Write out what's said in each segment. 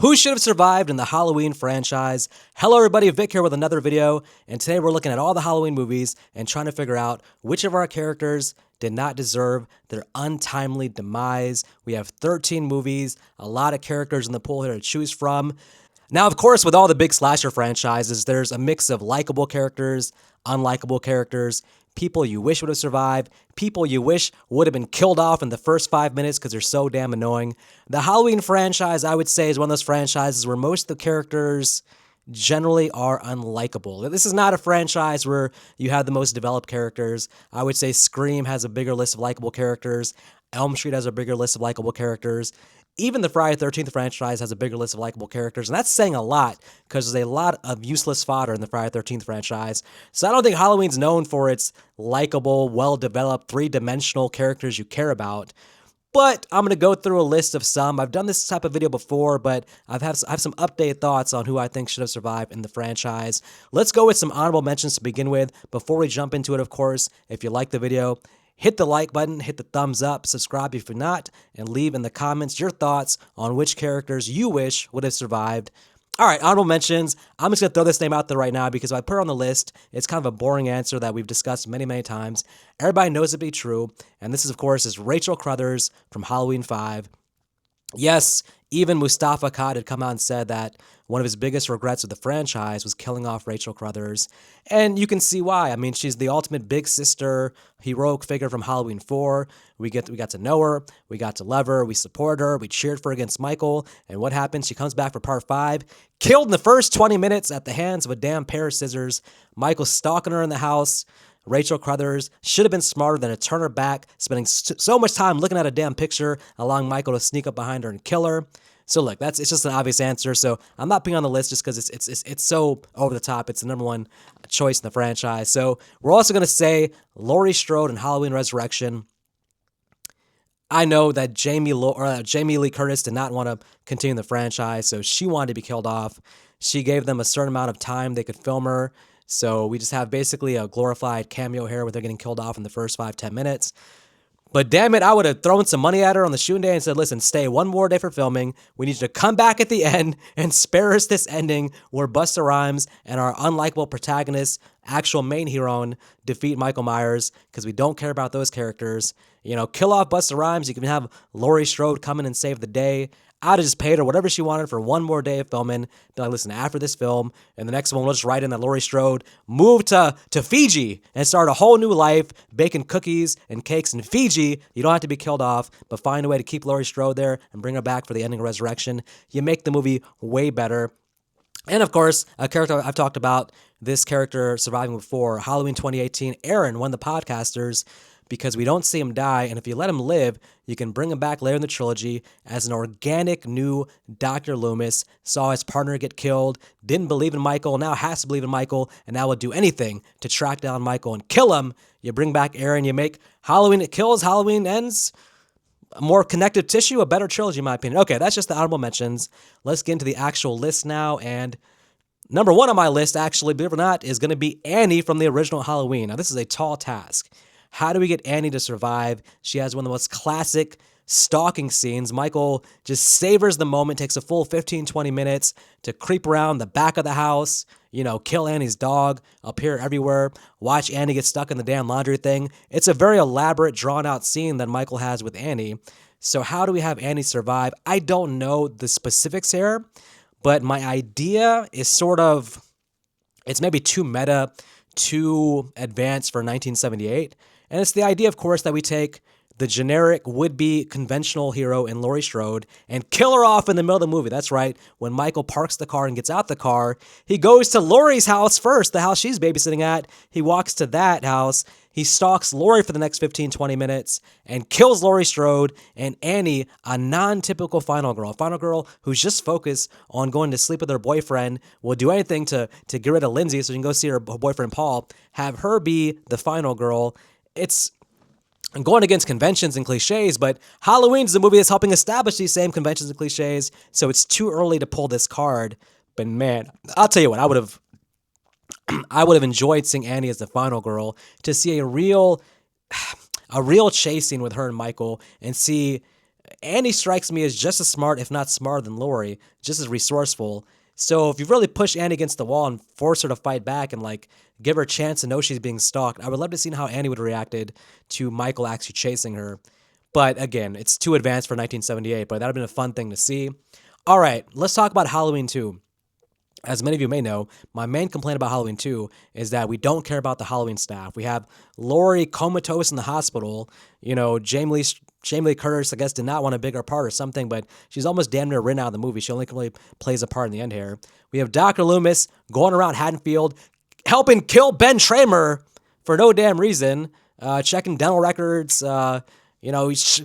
Who should have survived in the Halloween franchise? Hello everybody, Vic here with another video, and today we're looking at all the Halloween movies and trying to figure out which of our characters did not deserve their untimely demise. We have 13 movies, a lot of characters in the pool here to choose from. Now, of course, with all the big slasher franchises, there's a mix of likable characters, unlikable characters, people you wish would have survived, people you wish would have been killed off in the first 5 minutes because they're so damn annoying. The Halloween franchise, I would say, is one of those franchises where most of the characters generally are unlikable. This is not a franchise where you have the most developed characters. I would say Scream has a bigger list of likable characters. Elm Street has a bigger list of likable characters. Even the Friday the 13th franchise has a bigger list of likable characters, and that's saying a lot because there's a lot of useless fodder in the Friday the 13th franchise. So I don't think Halloween's known for its likable, well-developed, three-dimensional characters you care about. But I'm going to go through a list of some. I've done this type of video before, but I have some updated thoughts on who I think should have survived in the franchise. Let's go with some honorable mentions to begin with. Before we jump into it, of course, if you like the video, hit the like button, hit the thumbs up, subscribe if you're not, and leave in the comments your thoughts on which characters you wish would have survived. All right, honorable mentions. I'm just going to throw this name out there right now because if I put it on the list, it's kind of a boring answer that we've discussed many, many times. Everybody knows it to be true, and this, is, of course, is Rachel Crothers from Halloween 5. Yes, even Mustafa Khan had come out and said that one of his biggest regrets of the franchise was killing off Rachel Crothers. And you can see why. I mean, she's the ultimate big sister, heroic figure from Halloween 4. We got to know her, we got to love her, we support her, we cheered for her against Michael. And what happens? She comes back for part 5, killed in the first 20 minutes at the hands of a damn pair of scissors. Michael's stalking her in the house. Rachel Crothers should have been smarter than to turn her back, spending so much time looking at a damn picture, allowing Michael to sneak up behind her and kill her. So look, it's just an obvious answer. So I'm not putting on the list just because it's so over the top. It's the number one choice in the franchise. So we're also going to say Laurie Strode in Halloween Resurrection. I know that Jamie Lee Curtis did not want to continue the franchise, so she wanted to be killed off. She gave them a certain amount of time they could film her. So we just have basically a glorified cameo here where they're getting killed off in the first 5-10 minutes. But damn it, I would have thrown some money at her on the shooting day and said, listen, stay one more day for filming. We need you to come back at the end and spare us this ending where Busta Rhymes and our unlikable protagonist, actual main hero, defeat Michael Myers because we don't care about those characters. You know, kill off Busta Rhymes. You can have Laurie Strode come in and save the day. I'd have just paid her whatever she wanted for one more day of filming. Be like, listen, after this film, and the next one, we'll just write in that Laurie Strode moved to Fiji and start a whole new life, baking cookies and cakes in Fiji. You don't have to be killed off, but find a way to keep Laurie Strode there and bring her back for the ending of Resurrection. You make the movie way better. And of course, a character I've talked about, this character surviving before, Halloween 2018, Aaron, one of the podcasters, because we don't see him die, and if you let him live, you can bring him back later in the trilogy as an organic new Dr. Loomis, saw his partner get killed, didn't believe in Michael, now has to believe in Michael, and now will do anything to track down Michael and kill him. You bring back Aaron, you make Halloween It Kills, Halloween Ends, a more connective tissue, a better trilogy in my opinion. Okay, that's just the honorable mentions. Let's get into the actual list now, and number one on my list, actually, believe it or not, is going to be Annie from the original Halloween. Now, this is a tall task. How do we get Annie to survive? She has one of the most classic stalking scenes. Michael just savors the moment, takes a full 15-20 minutes to creep around the back of the house, you know, kill Annie's dog, appear everywhere, watch Annie get stuck in the damn laundry thing. It's a very elaborate, drawn-out scene that Michael has with Annie. So how do we have Annie survive? I don't know the specifics here, but my idea is sort of, it's maybe too meta, too advanced for 1978. And it's the idea, of course, that we take the generic would-be conventional hero in Laurie Strode and kill her off in the middle of the movie. That's right. When Michael parks the car and gets out the car, he goes to Laurie's house first, the house she's babysitting at. He walks to that house. He stalks Laurie for the next 15-20 minutes and kills Laurie Strode and Annie, a non-typical final girl who's just focused on going to sleep with her boyfriend, will do anything to get rid of Lindsay so she can go see her boyfriend Paul, have her be the final girl. It's going against conventions and cliches, but Halloween's the movie that's helping establish these same conventions and cliches, so it's too early to pull this card. But man, I'll tell you what, I would have enjoyed seeing Annie as the final girl, to see a real chase scene with her and Michael, and see Annie strikes me as just as smart, if not smarter than Lori, just as resourceful. So if you really push Annie against the wall and force her to fight back and like give her a chance to know she's being stalked, I would love to see how Annie would have reacted to Michael actually chasing her. But again, it's too advanced for 1978, but that would have been a fun thing to see. All right, let's talk about Halloween 2. As many of you may know, my main complaint about Halloween 2 is that we don't care about the Halloween staff. We have Lori comatose in the hospital. You know, Jamie Lee Curtis, I guess, did not want a bigger part or something, but she's almost damn near written out of the movie. She only really plays a part in the end here. We have Dr. Loomis going around Haddonfield, helping kill Ben Tramer for no damn reason, checking dental records, he's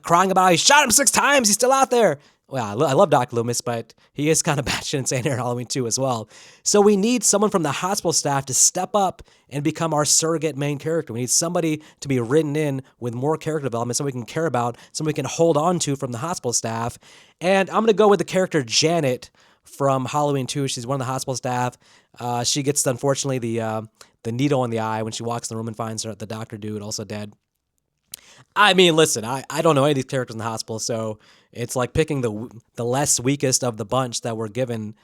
crying about how he shot him 6 times, he's still out there. Well, I love Dr. Loomis, but he is kind of batshit insane here in Halloween 2 as well. So we need someone from the hospital staff to step up and become our surrogate main character. We need somebody to be written in with more character development, somebody we can care about, somebody we can hold on to from the hospital staff. And I'm going to go with the character Janet from Halloween 2. She's one of the hospital staff. She gets, unfortunately, the needle in the eye when she walks in the room and finds the doctor dude also dead. I mean, listen, I don't know any of these characters in the hospital, so it's like picking the less weakest of the bunch that we're given.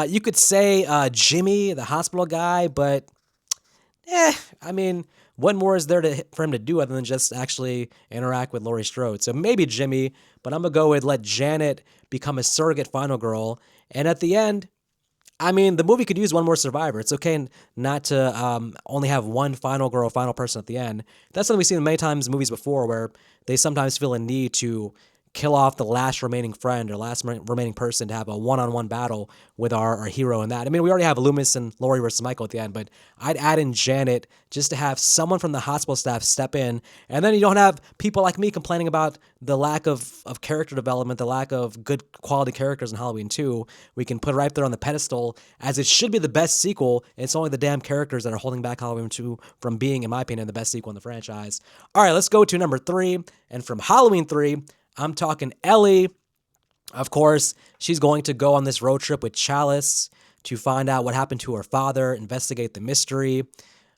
You could say Jimmy, the hospital guy, but I mean, what more is there for him to do other than just actually interact with Laurie Strode? So maybe Jimmy, but I'm going to go with let Janet become a surrogate final girl. And at the end, I mean, the movie could use one more survivor. It's okay not to only have one final girl, final person at the end. That's something we've seen many times in movies before where they sometimes feel a need to kill off the last remaining friend or last remaining person to have a one-on-one battle with our hero in that. I mean, we already have Loomis and Laurie versus Michael at the end, but I'd add in Janet just to have someone from the hospital staff step in, and then you don't have people like me complaining about the lack of character development, the lack of good quality characters in Halloween 2. We can put it right there on the pedestal as it should be the best sequel. It's only the damn characters that are holding back Halloween 2 from being, in my opinion, the best sequel in the franchise. All right, let's go to number 3, and from Halloween 3, I'm talking Ellie. Of course, she's going to go on this road trip with Chalice to find out what happened to her father, investigate the mystery.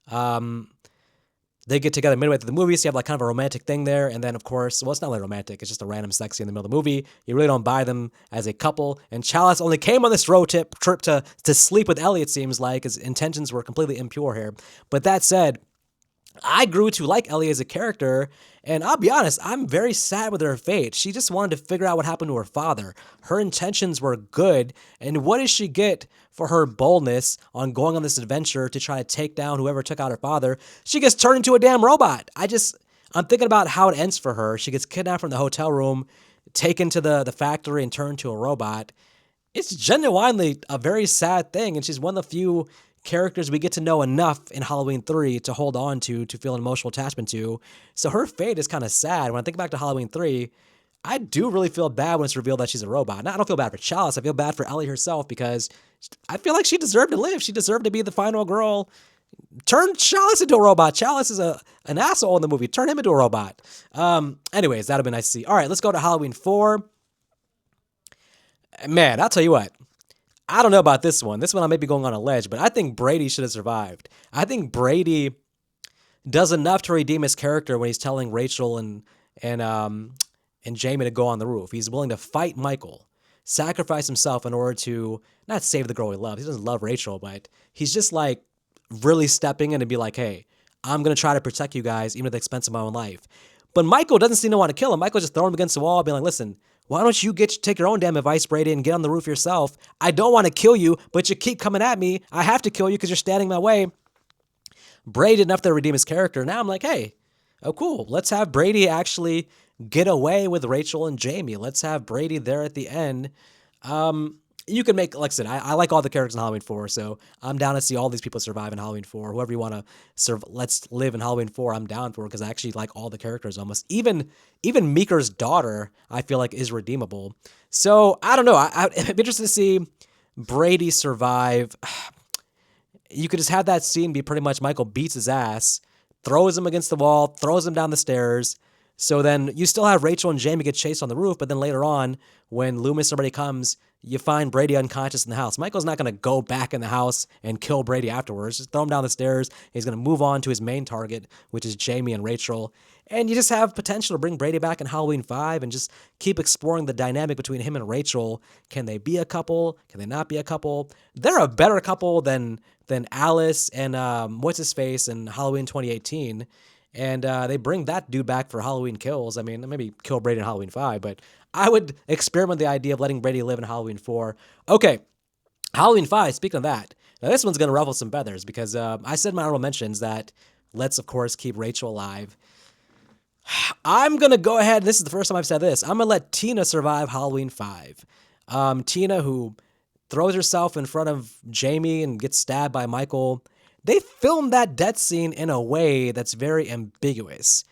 They get together midway through the movie, so you have like kind of a romantic thing there. And then, of course, well, it's not really romantic. It's just a random sex scene in the middle of the movie. You really don't buy them as a couple. And Chalice only came on this road trip to sleep with Ellie, it seems like. His intentions were completely impure here. But that said, I grew to like Ellie as a character, and I'll be honest, I'm very sad with her fate. She just wanted to figure out what happened to her father. Her intentions were good, and what does she get for her boldness on going on this adventure to try to take down whoever took out her father? She gets turned into a damn robot. I'm thinking about how it ends for her. She gets kidnapped from the hotel room, taken to the factory, and turned to a robot. It's genuinely a very sad thing, and she's one of the few characters we get to know enough in Halloween 3 to hold on to feel an emotional attachment to. So her fate is kind of sad. When I think back to Halloween 3, I do really feel bad when it's revealed that she's a robot. Now, I don't feel bad for Chalice. I feel bad for Ellie herself because I feel like she deserved to live. She deserved to be the final girl. Turn Chalice into a robot. Chalice is an asshole in the movie. Turn him into a robot. Anyways, that'd be nice to see. All right, let's go to Halloween 4. Man, I'll tell you what. I don't know about this one. This one I may be going on a ledge, but I think Brady should have survived. I think Brady does enough to redeem his character when he's telling Rachel and Jamie to go on the roof. He's willing to fight Michael, sacrifice himself in order to not save the girl he loves. He doesn't love Rachel, but he's just like really stepping in and be like, hey, I'm going to try to protect you guys even at the expense of my own life. But Michael doesn't seem to want to kill him. Michael just throwing him against the wall, being like, listen, why don't you take your own damn advice, Brady, and get on the roof yourself? I don't want to kill you, but you keep coming at me. I have to kill you because you're standing in my way. Brady did enough to redeem his character. Now I'm like, hey, oh, cool. Let's have Brady actually get away with Rachel and Jamie. Let's have Brady there at the end. You can make, like I said, I like all the characters in Halloween 4, so I'm down to see all these people survive in Halloween 4. Whoever you want to serve, let's live in Halloween 4, I'm down for, because I actually like all the characters almost. Even Meeker's daughter, I feel like, is redeemable. So, I don't know. I'm interested to see Brady survive. You could just have that scene be pretty much Michael beats his ass, throws him against the wall, throws him down the stairs. So then you still have Rachel and Jamie get chased on the roof, but then later on, when Loomis or somebody comes, you find Brady unconscious in the house. Michael's not going to go back in the house and kill Brady afterwards. Just throw him down the stairs. He's going to move on to his main target, which is Jamie and Rachel. And you just have potential to bring Brady back in Halloween 5 and just keep exploring the dynamic between him and Rachel. Can they be a couple? Can they not be a couple? They're a better couple than Alice and what's-his-face in Halloween 2018. And they bring that dude back for Halloween Kills. I mean, maybe kill Brady in Halloween 5, but I would experiment the idea of letting Brady live in Halloween 4. Okay, Halloween 5, speaking of that, now this one's going to ruffle some feathers because I said in my honorable mentions that let's, of course, keep Rachel alive. I'm going to go ahead, this is the first time I've said this, I'm going to let Tina survive Halloween 5. Tina, who throws herself in front of Jamie and gets stabbed by Michael. They filmed that death scene in a way that's very ambiguous.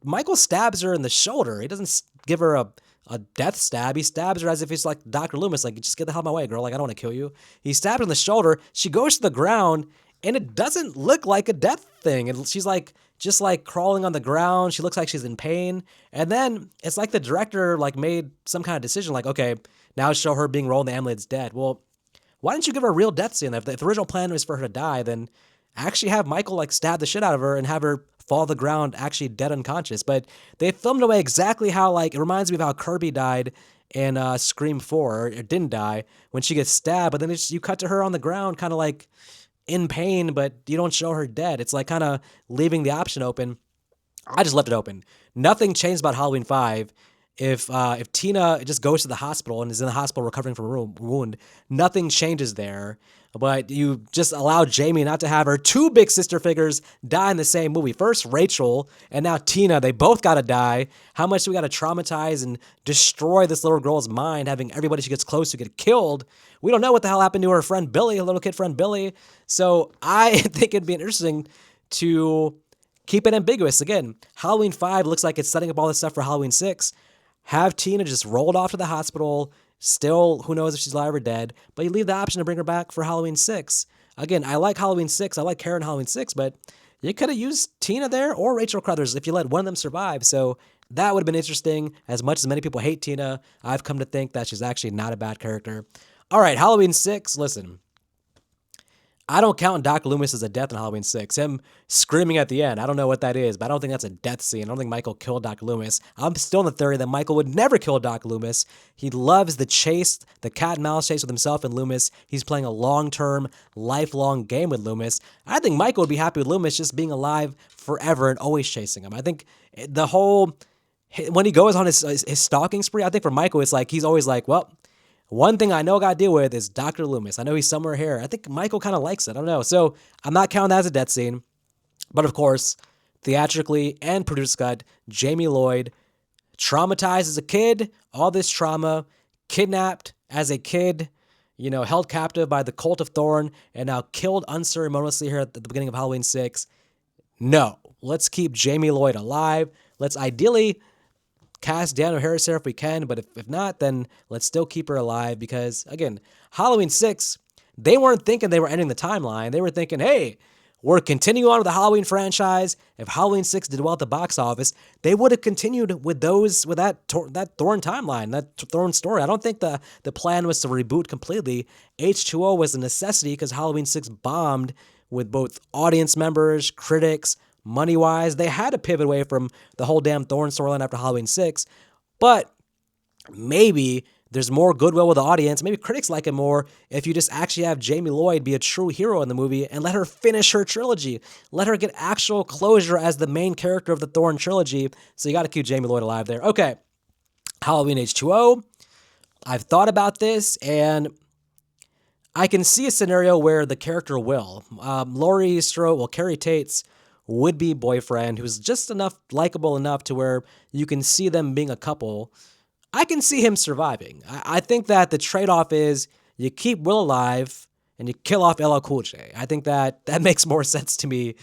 Michael stabs her in the shoulder. He doesn't give her a death stab. He stabs her as if he's like Dr. Loomis, like, just get the hell out of my way, girl. Like, I don't want to kill you. He stabs her in the shoulder. She goes to the ground, and it doesn't look like a death thing. And she's like, just like crawling on the ground. She looks like she's in pain. And then it's like the director like made some kind of decision, like, okay, now show her being rolled in the ambulance dead. Well, why didn't you give her a real death scene? If the original plan was for her to die, then actually have Michael like stab the shit out of her and have her fall to the ground actually dead unconscious. But they filmed away exactly how, like, it reminds me of how Kirby died in Scream 4, or didn't die, when she gets stabbed, but then you cut to her on the ground kind of like in pain, but you don't show her dead. It's like kind of leaving the option open. I just left it open. Nothing changed about Halloween 5. If Tina just goes to the hospital and is in the hospital recovering from a wound, nothing changes there. But you just allow Jamie not to have her two big sister figures die in the same movie. First Rachel, and now Tina. They both got to die. How much do we got to traumatize and destroy this little girl's mind, having everybody she gets close to get killed? We don't know what the hell happened to her friend Billy, her little kid friend Billy. So I think it'd be interesting to keep it ambiguous. Again, Halloween 5 looks like it's setting up all this stuff for Halloween 6. Have Tina just rolled off to the hospital. Still, who knows if she's alive or dead, but you leave the option to bring her back for Halloween 6. Again, I like Halloween 6. I like Karen Halloween 6, but you could have used Tina there or Rachel Crothers if you let one of them survive. So that would have been interesting. As much as many people hate Tina, I've come to think that she's actually not a bad character. All right, Halloween 6, listen. I don't count Dr. Loomis as a death in Halloween 6. Him screaming at the end, I don't know what that is, but I don't think that's a death scene. I don't think Michael killed Dr. Loomis. I'm still in the theory that Michael would never kill Dr. Loomis. He loves the chase, the cat and mouse chase with himself and Loomis. He's playing a long-term, lifelong game with Loomis. I think Michael would be happy with Loomis just being alive forever and always chasing him. I think the whole, when he goes on his stalking spree, I think for Michael, it's like, he's always like, well, one thing I know I got to deal with is Dr. Loomis. I know he's somewhere here. I think Michael kind of likes it. I don't know. So I'm not counting that as a death scene. But of course, theatrically and producer cut, Jaime Lloyd, traumatized as a kid, all this trauma, kidnapped as a kid, held captive by the Cult of Thorn, and now killed unceremoniously here at the beginning of Halloween 6. No, let's keep Jaime Lloyd alive. Let's ideally cast Daniel Harris here if we can, but if not, then let's still keep her alive because, again, Halloween 6, they weren't thinking they were ending the timeline. They were thinking, hey, we're continuing on with the Halloween franchise. If Halloween 6 did well at the box office, they would have continued with that Thorn timeline, that Thorn story. I don't think the plan was to reboot completely. H2O was a necessity because Halloween 6 bombed with both audience members, critics, money-wise. They had to pivot away from the whole damn Thorn storyline after Halloween 6, but maybe there's more goodwill with the audience. Maybe critics like it more if you just actually have Jaime Lloyd be a true hero in the movie and let her finish her trilogy. Let her get actual closure as the main character of the Thorn trilogy. So you got to keep Jaime Lloyd alive there. Okay, Halloween H2O. I've thought about this, and I can see a scenario where the character Will, Laurie Strode, Carrie Tate's would-be boyfriend, who's just likable enough to where you can see them being a couple, I can see him surviving. I think that the trade-off is you keep Will alive and you kill off LL Cool J. I think that makes more sense to me.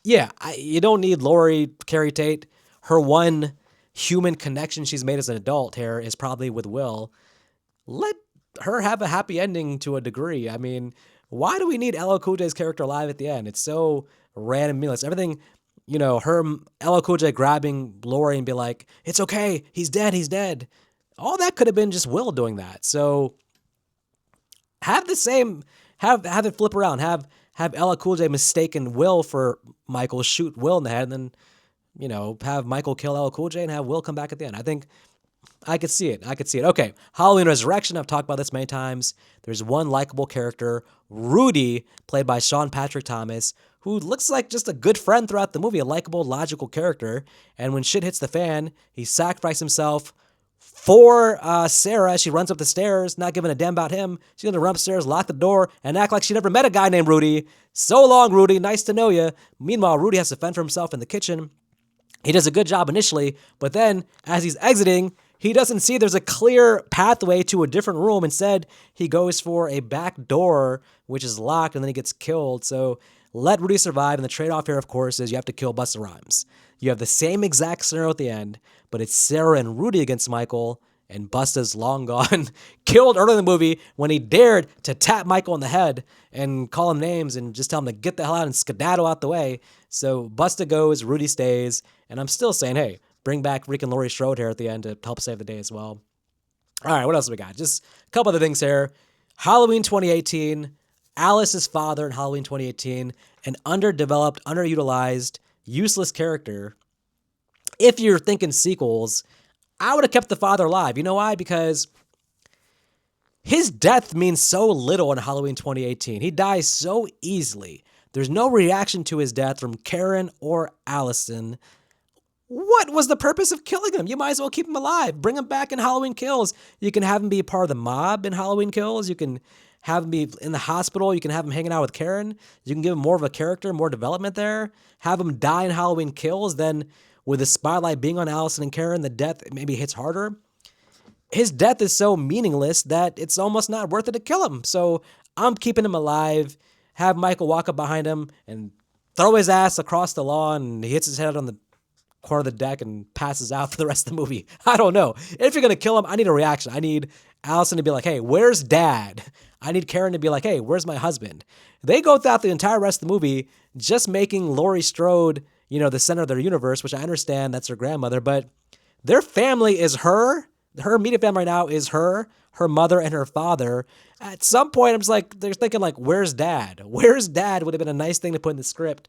You don't need Laurie Carrie Tate. Her one human connection she's made as an adult here is probably with Will. Let her have a happy ending to a degree. I mean, why do we need LL Cool J's character alive at the end? It's so random, meaningless. Everything, LL Cool J grabbing Laurie and be like, it's okay, he's dead. all that could have been just Will doing that. So have the same, have it flip around. Have LL Cool J mistaken Will for Michael, shoot Will in the head, and then have Michael kill LL Cool J and have Will come back at the end. I think I could see it. I could see it. Okay, Halloween Resurrection. I've talked about this many times. There's one likable character, Rudy, played by Sean Patrick Thomas, who looks like just a good friend throughout the movie, a likable, logical character. And when shit hits the fan, he sacrificed himself for Sarah. She runs up the stairs, not giving a damn about him. She's going to run upstairs, lock the door, and act like she never met a guy named Rudy. So long, Rudy. Nice to know you. Meanwhile, Rudy has to fend for himself in the kitchen. He does a good job initially, but then as he's exiting, he doesn't see there's a clear pathway to a different room. Instead, he goes for a back door, which is locked, and then he gets killed. So let Rudy survive. And the trade-off here, of course, is you have to kill Busta Rhymes. You have the same exact scenario at the end, but it's Sarah and Rudy against Michael, and Busta's long gone, killed early in the movie when he dared to tap Michael in the head and call him names and just tell him to get the hell out and skedaddle out the way. So Busta goes, Rudy stays, and I'm still saying, hey, bring back freaking Laurie Strode here at the end to help save the day as well. All right, what else we got? Just a couple other things here. Halloween 2018, Alice's father in Halloween 2018, an underdeveloped, underutilized, useless character. If you're thinking sequels, I would have kept the father alive. You know why? Because his death means so little in Halloween 2018. He dies so easily. There's no reaction to his death from Karen or Allison. What was the purpose of killing him? You might as well keep him alive. Bring him back in Halloween Kills. You can have him be a part of the mob in Halloween Kills. You can have him be in the hospital. You can have him hanging out with Karen. You can give him more of a character, more development there. Have him die in Halloween Kills. Then with the spotlight being on Allison and Karen, the death maybe hits harder. His death is so meaningless that it's almost not worth it to kill him. So I'm keeping him alive. Have Michael walk up behind him and throw his ass across the lawn, and he hits his head on the corner of the deck and passes out for the rest of the movie. I don't know. If you're going to kill him, I need a reaction. I need Allison to be like, hey, where's dad? I need Karen to be like, hey, where's my husband? They go throughout the entire rest of the movie just making Laurie Strode, the center of their universe, which I understand that's her grandmother, but their family is her. Her immediate family right now is her mother, and her father. At some point, I'm just like, they're thinking like, where's dad? Where's dad would have been a nice thing to put in the script.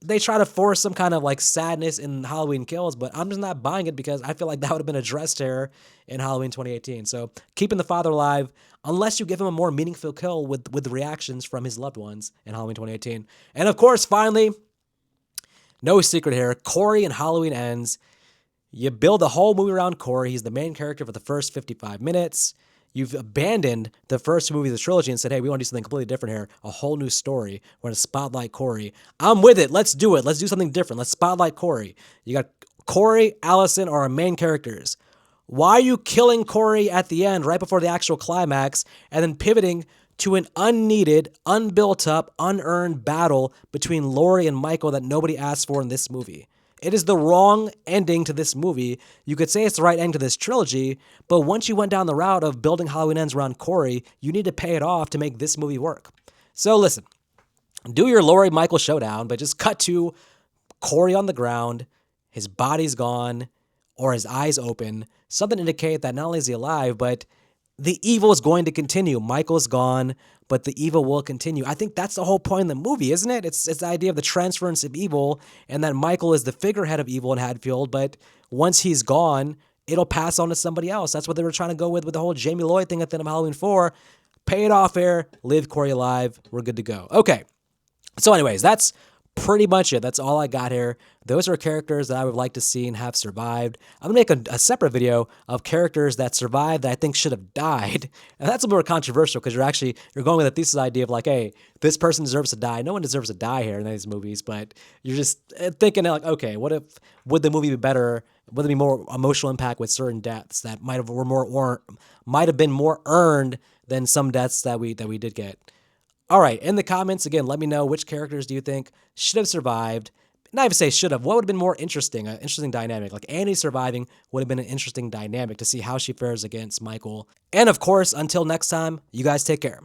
They try to force some kind of like sadness in Halloween Kills, but I'm just not buying it because I feel like that would have been addressed here in Halloween 2018. So keeping the father alive, unless you give him a more meaningful kill with the reactions from his loved ones in Halloween 2018. And of course, finally, no secret here, Corey in Halloween Ends. You build the whole movie around Corey. He's the main character for the first 55 minutes. You've abandoned the first movie of the trilogy and said, hey, we want to do something completely different here. A whole new story. We're going to spotlight Corey. I'm with it. Let's do it. Let's do something different. Let's spotlight Corey. You got Corey, Allison are our main characters. Why are you killing Corey at the end, right before the actual climax, and then pivoting to an unneeded, unbuilt up, unearned battle between Laurie and Michael that nobody asked for in this movie? It is the wrong ending to this movie. You could say it's the right ending to this trilogy, but once you went down the route of building Halloween Ends around Corey, you need to pay it off to make this movie work. So listen, do your Laurie-Michael showdown, but just cut to Corey on the ground, his body's gone, or his eyes open, something to indicate that not only is he alive, but the evil is going to continue. Michael's gone, but the evil will continue. I think that's the whole point of the movie, isn't it? It's the idea of the transference of evil, and that Michael is the figurehead of evil in Hadfield, but once he's gone, it'll pass on to somebody else. That's what they were trying to go with the whole Jaime Lloyd thing at the end of Halloween 4. Pay it off here, leave Corey alive, we're good to go. Okay, so anyways, that's pretty much it. That's all I got here. Those are characters that I would like to see and have survived. I'm going to make a separate video of characters that survived that I think should have died. And that's a little more controversial because you're going with a thesis idea of like, hey, this person deserves to die. No one deserves to die here in these movies, but you're just thinking like, okay, would the movie be better? Would there be more emotional impact with certain deaths that might have been more earned than some deaths that we did get? All right, in the comments, again, let me know which characters do you think should have survived. Not even say should have. What would have been more interesting, an interesting dynamic? Like Annie surviving would have been an interesting dynamic to see how she fares against Michael. And of course, until next time, you guys take care.